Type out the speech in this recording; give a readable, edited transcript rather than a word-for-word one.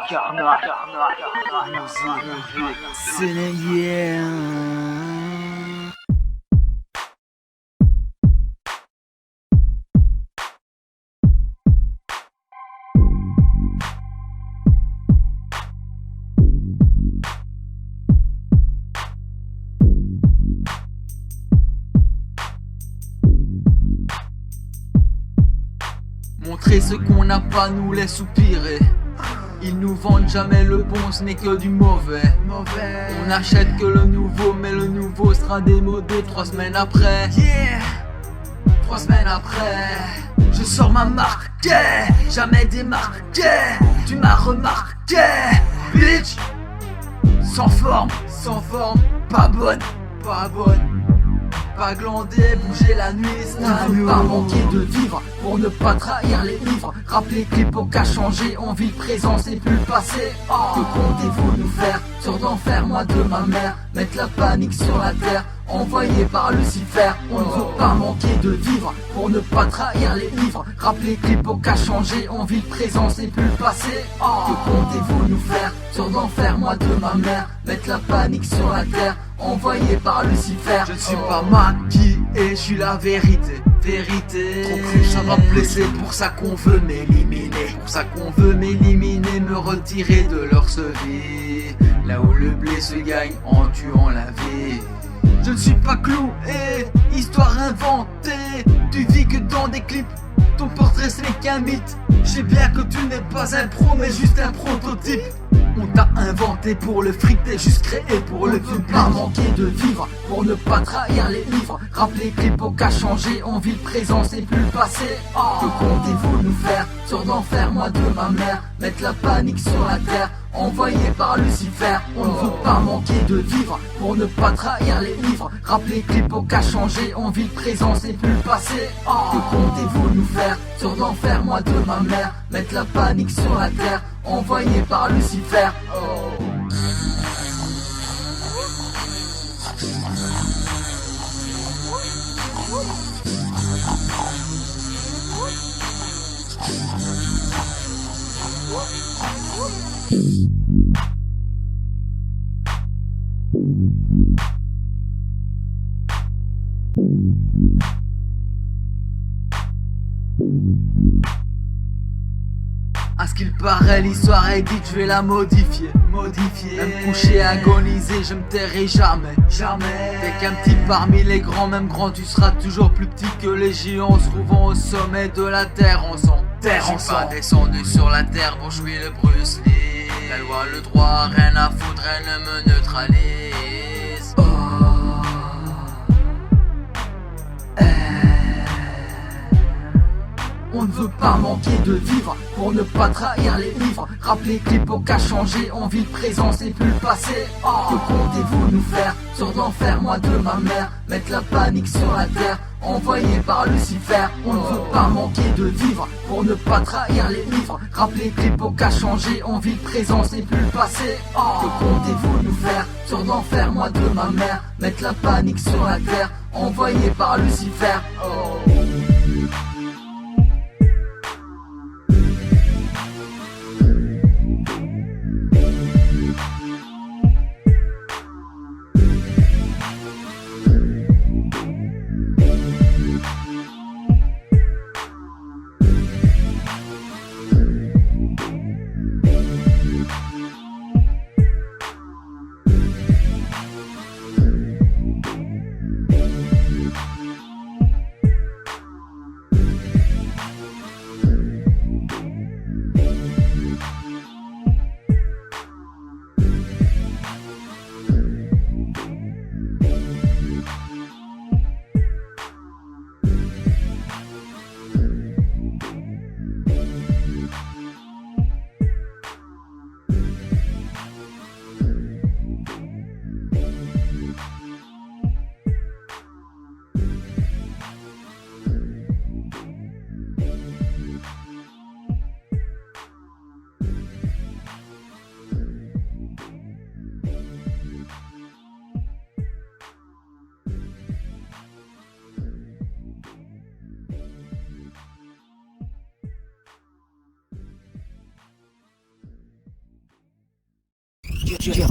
Carnage. C'est les yeah. Montrer ce qu'on n'a pas nous laisse soupirer. Ils nous vendent jamais le bon, ce n'est que du mauvais. On n'achète que le nouveau, mais le nouveau sera démodé 3 semaines après. 3 semaines après, je sors ma marque, jamais démarqué. Tu m'as remarqué, bitch. Sans forme, pas bonne. Pas glander, bouger la nuit, on ne veut pas manquer de vivre pour ne pas trahir les livres. Rappeler que l'époque a changé, on vit le présent, c'est plus le passé. Que comptez-vous nous faire? Sur d'enfer, moi de ma mère, mettre la panique sur la terre, envoyé par Lucifer. On ne veut pas manquer de vivre pour ne pas trahir les livres. Rappeler que l'époque a changé, on vit le présent, c'est plus le passé. Que comptez-vous nous faire? Sur d'enfer, moi de ma mère, mettre la panique sur la terre, envoyé par Lucifer. Je ne suis pas maquillé, je suis la vérité. Trop cru, ça va me blesser, pour ça qu'on veut m'éliminer. Pour ça qu'on veut m'éliminer, me retirer de leur vie. Là où le blé se gagne en tuant la vie. Je ne suis pas cloué, histoire inventée. Tu vis que dans des clips, ton portrait ce n'est qu'un mythe. Je sais bien que tu n'es pas un pro, mais juste un prototype. On t'a inventé pour le fric, t'es juste créé pour le public. Pas manquer de vivre pour ne pas trahir les livres. Rappeler que l'époque a changé, on vit le présent, c'est plus le passé. Que comptez-vous nous faire? Sur d'enfer, moi de ma mère, mettre la panique sur la terre, envoyé par Lucifer. On ne veut pas manquer de vivre pour ne pas trahir les livres. Rappeler que l'époque a changé, on vit le présent, c'est plus le passé. Que comptez-vous nous faire? Sur d'enfer, moi de ma mère, mettre la panique sur la terre, envoyé par Lucifer. À ce qu'il paraît, l'histoire est dite, je vais la modifier. Même couché, agoniser, je me tairai jamais. T'es qu'un petit parmi les grands, même grand, tu seras toujours plus petit que les géants se trouvant au sommet de la terre en sang. Je suis pas descendu sur la terre pour jouer le Bruce Lee. La loi, le droit, rien à foutre, elle ne me neutralise. On ne veut pas manquer de vivre pour ne pas trahir les livres. Rappeler que l'époque a changé, on vit le présent, c'est plus le passé. Que comptez-vous nous faire? Sur d'enfer, moi de ma mère, mettre la panique sur la terre, envoyé par Lucifer. On ne veut pas manquer de vivre pour ne pas trahir les livres. Rappeler que l'époque a changé, on vit le présent, c'est plus le passé. Que comptez-vous nous faire? Sur d'enfer, moi de ma mère, mettre la panique sur la terre, envoyé par Lucifer. Peace.